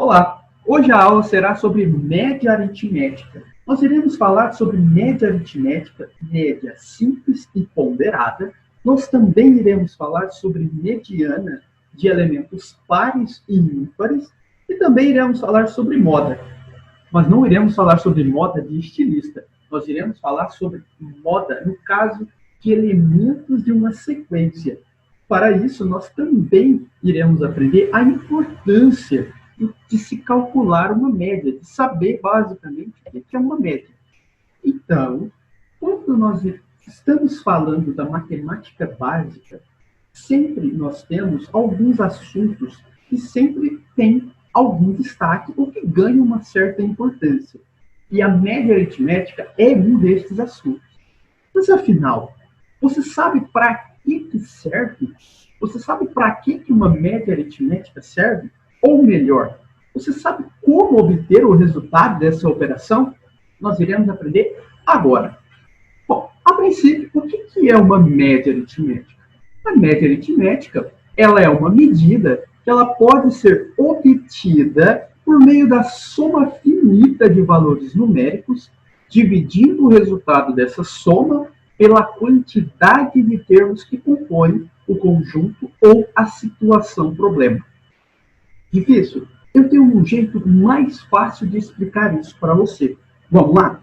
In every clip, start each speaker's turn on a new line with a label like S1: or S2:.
S1: Olá, hoje a aula será sobre média aritmética. Nós iremos falar sobre média aritmética, média simples e ponderada. Nós também iremos falar sobre mediana de elementos pares e ímpares e também iremos falar sobre moda. Mas não iremos falar sobre moda de estilista. Nós iremos falar sobre moda no caso de elementos de uma sequência. Para isso, nós também iremos aprender a importância de se calcular uma média, de saber basicamente o que é uma média. Então, quando nós estamos falando da matemática básica, sempre nós temos alguns assuntos que sempre têm algum destaque ou que ganham uma certa importância. E a média aritmética é um desses assuntos. Mas, afinal, você sabe para que serve? Você sabe para que uma média aritmética serve? Ou melhor, você sabe como obter o resultado dessa operação? Nós iremos aprender agora. Bom, a princípio, o que é uma média aritmética? A média aritmética, ela é uma medida que ela pode ser obtida por meio da soma finita de valores numéricos, dividindo o resultado dessa soma pela quantidade de termos que compõem o conjunto ou a situação problema. Difícil? Eu tenho um jeito mais fácil de explicar isso para você. Vamos lá?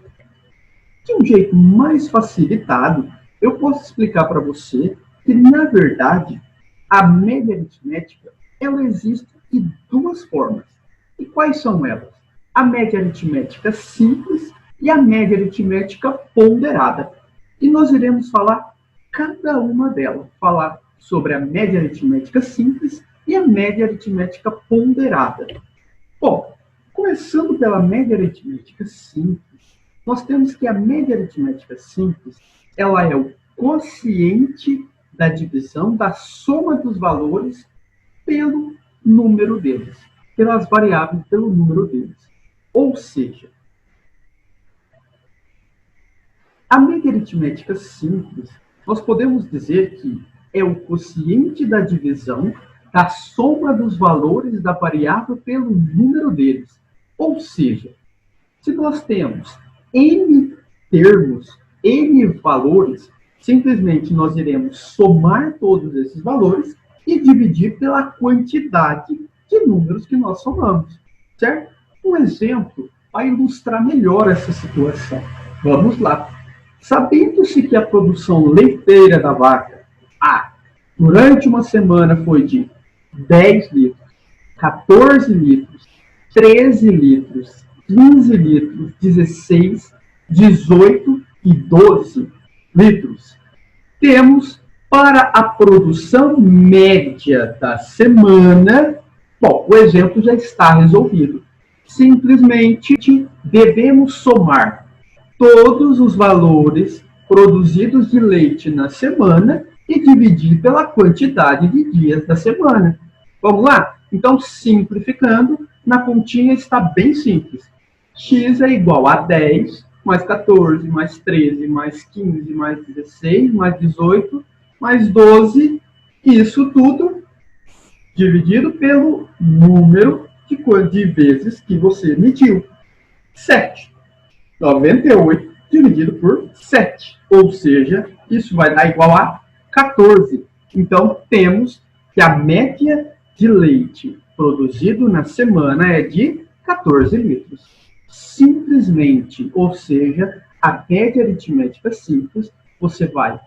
S1: De um jeito mais facilitado, eu posso explicar para você que, na verdade, a média aritmética ela existe de duas formas. E quais são elas? A média aritmética simples e a média aritmética ponderada. E nós iremos falar cada uma delas. Falar sobre a média aritmética simples e a média aritmética ponderada. Bom, começando pela média aritmética simples, nós temos que a média aritmética simples, ela é o quociente da divisão da soma dos valores pelo número deles, pelas variáveis pelo número deles. Ou seja, a média aritmética simples, nós podemos dizer que é o quociente da divisão da soma dos valores da variável pelo número deles. Ou seja, se nós temos n termos, n valores, simplesmente nós iremos somar todos esses valores e dividir pela quantidade de números que nós somamos, certo? Um exemplo para ilustrar melhor essa situação. Vamos lá. Sabendo-se que a produção leiteira da vaca A, durante uma semana foi de 10 litros, 14 litros, 13 litros, 15 litros, 16, 18 e 12 litros. Temos para a produção média da semana, bom, o exemplo já está resolvido. Simplesmente devemos somar todos os valores produzidos de leite na semana e dividir pela quantidade de dias da semana. Vamos lá? Então, simplificando, na continha está bem simples. X é igual a 10, mais 14, mais 13, mais 15, mais 16, mais 18, mais 12, isso tudo dividido pelo número de vezes que você mediu. 7. 98 dividido por 7. Ou seja, isso vai dar igual a 14. Então, temos que a média de leite produzido na semana é de 14 litros. Simplesmente, ou seja, a média aritmética simples, você vai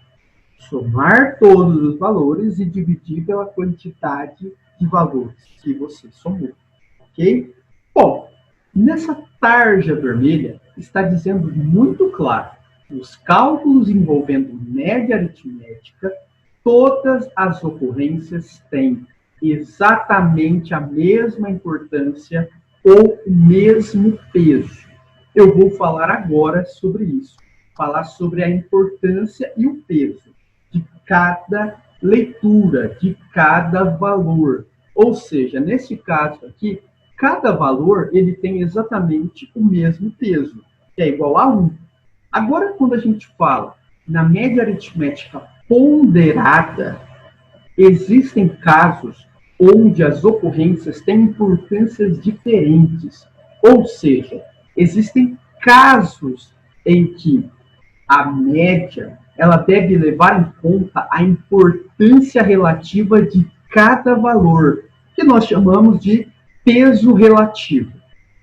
S1: somar todos os valores e dividir pela quantidade de valores que você somou. Ok? Bom, nessa tarja vermelha está dizendo muito claro que os cálculos envolvendo média aritmética, todas as ocorrências têm exatamente a mesma importância ou o mesmo peso. Eu vou falar agora sobre isso. Falar sobre a importância e o peso de cada leitura, de cada valor. Ou seja, nesse caso aqui, cada valor ele tem exatamente o mesmo peso, que é igual a 1. Agora, quando a gente fala na média aritmética ponderada, existem casos onde as ocorrências têm importâncias diferentes. Ou seja, existem casos em que a média ela deve levar em conta a importância relativa de cada valor, que nós chamamos de peso relativo.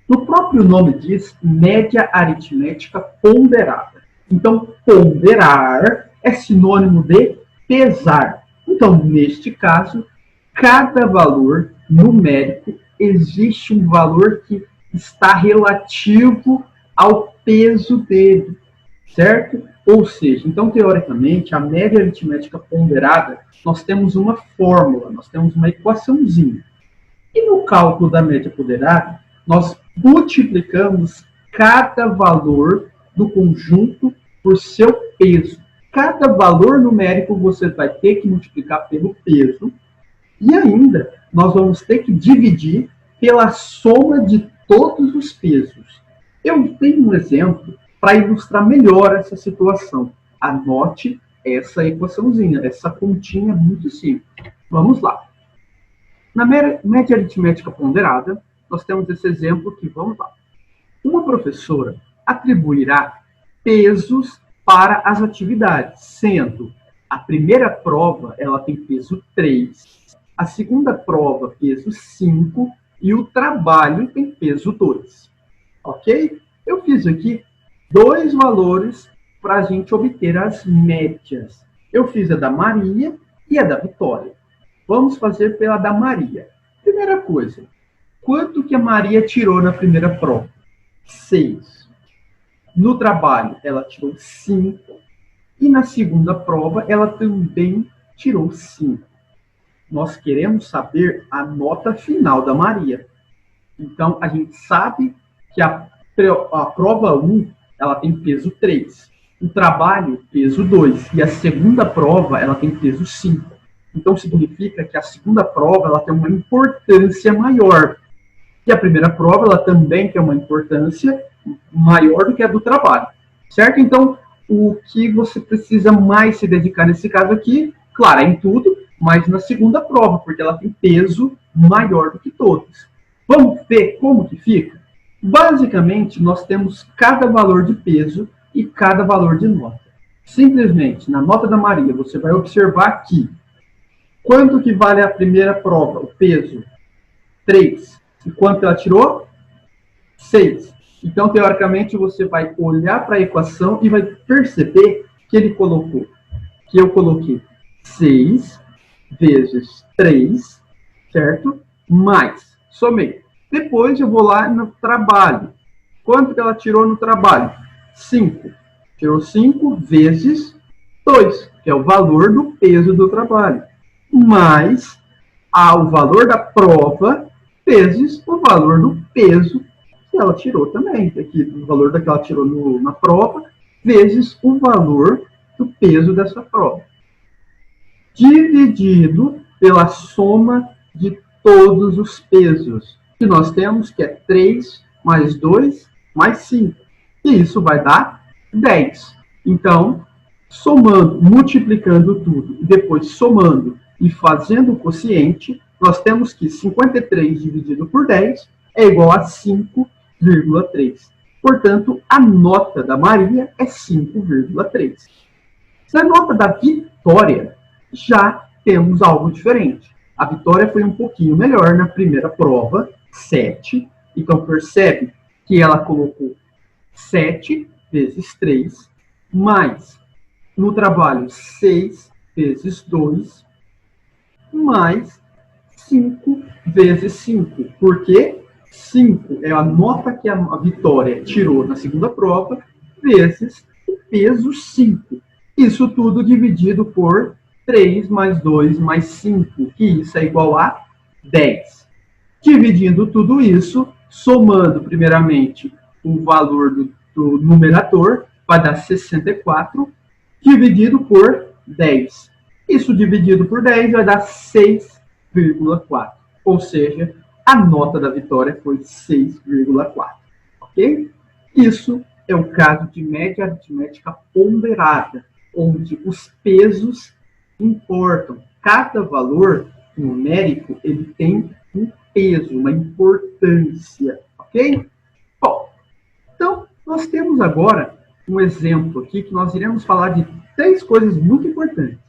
S1: No próprio nome diz média aritmética ponderada. Então, ponderar é sinônimo de pesar. Então, neste caso, cada valor numérico existe um valor que está relativo ao peso dele, certo? Ou seja, então, teoricamente, a média aritmética ponderada, nós temos uma fórmula, nós temos uma equaçãozinha. E no cálculo da média ponderada, nós multiplicamos cada valor do conjunto por seu peso. Cada valor numérico você vai ter que multiplicar pelo peso e ainda nós vamos ter que dividir pela soma de todos os pesos. Eu tenho um exemplo para ilustrar melhor essa situação. Anote essa equaçãozinha, essa continha muito simples. Vamos lá. Na média aritmética ponderada, nós temos esse exemplo que, vamos lá. Uma professora atribuirá pesos para as atividades, sendo a primeira prova ela tem peso 3, a segunda prova peso 5 e o trabalho tem peso 2. Ok? Eu fiz aqui dois valores para a gente obter as médias. Eu fiz a da Maria e a da Vitória. Vamos fazer pela da Maria. Primeira coisa, quanto que a Maria tirou na primeira prova? 6. No trabalho, ela tirou 5. E na segunda prova, ela também tirou 5. Nós queremos saber a nota final da Maria. Então, a gente sabe que a prova 1, ela tem peso 3. O trabalho, peso 2. E a segunda prova, ela tem peso 5. Então, significa que a segunda prova ela tem uma importância maior. E a primeira prova ela também tem uma importância maior do que a do trabalho. Certo? Então, o que você precisa mais se dedicar nesse caso aqui, claro, é em tudo, mas na segunda prova, porque ela tem peso maior do que todos. Vamos ver como que fica? Basicamente, nós temos cada valor de peso e cada valor de nota. Simplesmente, na nota da Maria, você vai observar aqui quanto que vale a primeira prova, o peso? 3. E quanto ela tirou? 6. Então, teoricamente, você vai olhar para a equação e vai perceber que eu coloquei 6 vezes 3, certo? Mais, somei. Depois eu vou lá no trabalho. Quanto que ela tirou no trabalho? 5. Tirou 5 vezes 2, que é o valor do peso do trabalho. Mais o valor da prova vezes o valor do peso que ela tirou também. Aqui, o valor da que ela tirou na prova vezes o valor do peso dessa prova. Dividido pela soma de todos os pesos. Que nós temos que é 3 mais 2 mais 5. E isso vai dar 10. Então, somando, multiplicando tudo e depois somando e fazendo o quociente, nós temos que 53 dividido por 10 é igual a 5,3. Portanto, a nota da Maria é 5,3. Na nota da Vitória, já temos algo diferente. A Vitória foi um pouquinho melhor na primeira prova, 7. Então, percebe que ela colocou 7 vezes 3, mais no trabalho 6 vezes 2, mais 5 vezes 5. Por quê? 5 é a nota que a Vitória tirou na segunda prova, vezes o peso 5. Isso tudo dividido por 3 mais 2 mais 5, que isso é igual a 10. Dividindo tudo isso, somando primeiramente o valor do numerador, vai dar 64, dividido por 10. Isso dividido por 10 vai dar 6,4. Ou seja, a nota da Vitória foi 6,4. Ok? Isso é o caso de média aritmética ponderada, onde os pesos importam. Cada valor numérico, ele tem um peso, uma importância, ok? Bom, então, nós temos agora um exemplo aqui que nós iremos falar de 3 coisas muito importantes.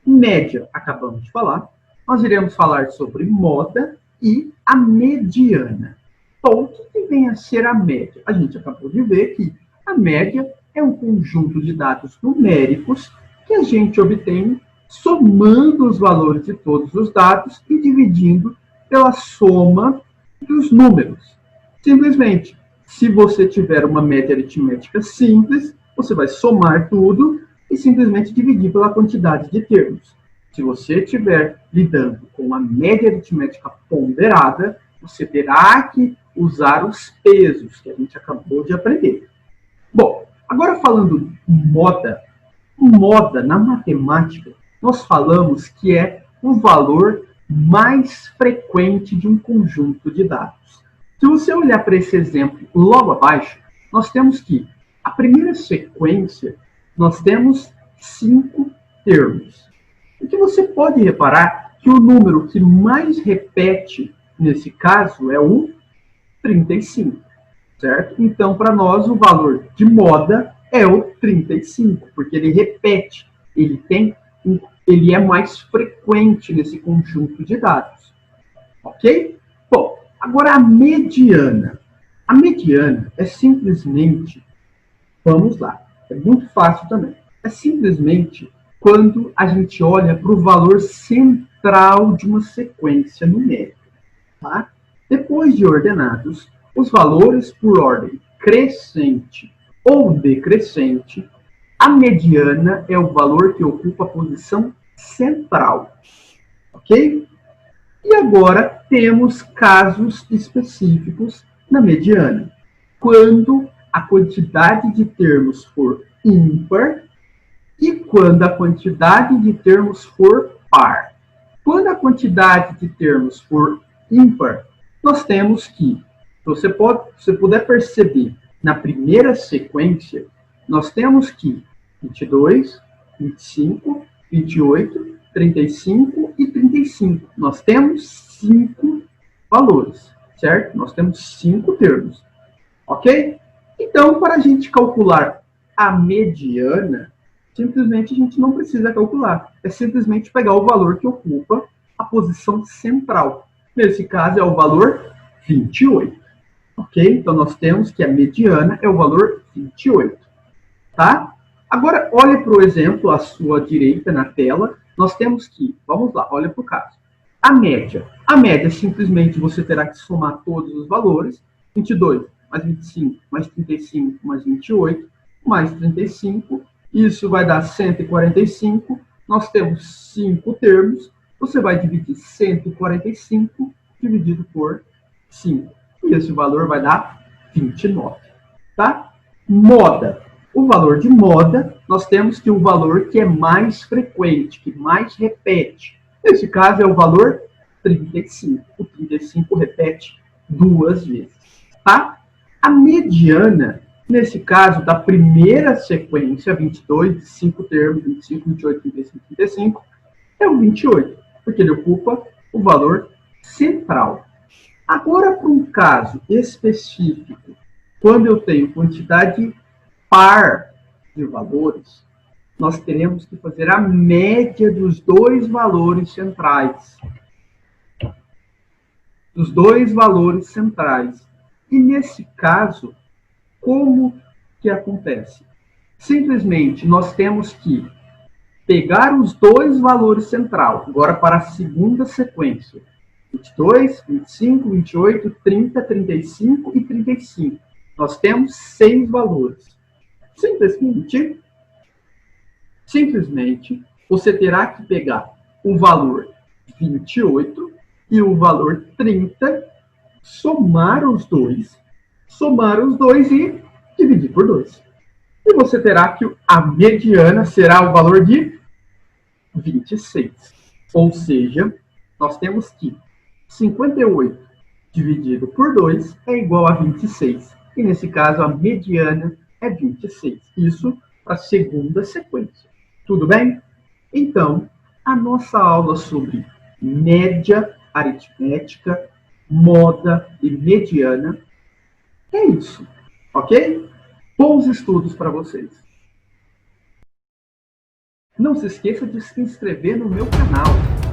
S1: Média, acabamos de falar. Nós iremos falar sobre moda e a mediana. Bom, o que vem a ser a média? A gente acabou de ver que a média é um conjunto de dados numéricos que a gente obtém somando os valores de todos os dados e dividindo pela soma dos números. Simplesmente, se você tiver uma média aritmética simples, você vai somar tudo e simplesmente dividir pela quantidade de termos. Se você estiver lidando com uma média aritmética ponderada, você terá que usar os pesos que a gente acabou de aprender. Bom, agora falando moda, moda na matemática, nós falamos que é o valor mais frequente de um conjunto de dados. Se você olhar para esse exemplo logo abaixo, nós temos que a primeira sequência, nós temos 5 termos. O que você pode reparar que o número que mais repete nesse caso é o 35, certo? Então, para nós, o valor de moda é o 35, porque ele repete, ele é mais frequente nesse conjunto de dados, ok? Bom, agora a mediana. A mediana é simplesmente, vamos lá, é muito fácil também, é simplesmente quando a gente olha para o valor central de uma sequência numérica, tá? Depois de ordenados, os valores por ordem crescente ou decrescente, a mediana é o valor que ocupa a posição central, ok? E agora temos casos específicos na mediana. Quando a quantidade de termos for ímpar e quando a quantidade de termos for par. Quando a quantidade de termos for ímpar, nós temos que, se você puder perceber, na primeira sequência, nós temos que 22, 25, 28, 35 e 35. Nós temos 5 valores, certo? Nós temos 5 termos, ok? Então, para a gente calcular a mediana, simplesmente a gente não precisa calcular. É simplesmente pegar o valor que ocupa a posição central. Nesse caso, é o valor 28. Ok? Então, nós temos que a mediana é o valor 28. Tá? Agora, olhe para o exemplo à sua direita na tela. Nós temos que, vamos lá, olha para o caso. A média. A média, simplesmente, você terá que somar todos os valores. 22 mais 25 mais 35 mais 28 mais 35. Isso vai dar 145. Nós temos 5 termos. Você vai dividir 145 dividido por 5. E esse valor vai dar 29. Tá? Moda. O valor de moda, nós temos que o valor que é mais frequente, que mais repete. Nesse caso, é o valor 35. O 35 repete 2 vezes. Tá? A mediana, nesse caso, da primeira sequência, 22, de 5 termos, 25, 28, 35, 35, é o 28, porque ele ocupa o valor central. Agora, para um caso específico, quando eu tenho quantidade par de valores, nós teremos que fazer a média dos 2 valores centrais. Dos 2 valores centrais. E nesse caso, como que acontece? Simplesmente, nós temos que pegar os 2 valores centrais, agora para a segunda sequência. 22, 25, 28, 30, 35 e 35. Nós temos 6 valores. Simplesmente, você terá que pegar o valor 28 e o valor 30, somar os dois e dividir por 2. E você terá que a mediana será o valor de 26. Ou seja, nós temos que 58 dividido por 2 é igual a 26. E nesse caso, a mediana é 26. Isso para a segunda sequência. Tudo bem? Então, a nossa aula sobre média aritmética, moda e mediana. É isso, ok? Bons estudos para vocês. Não se esqueça de se inscrever no meu canal.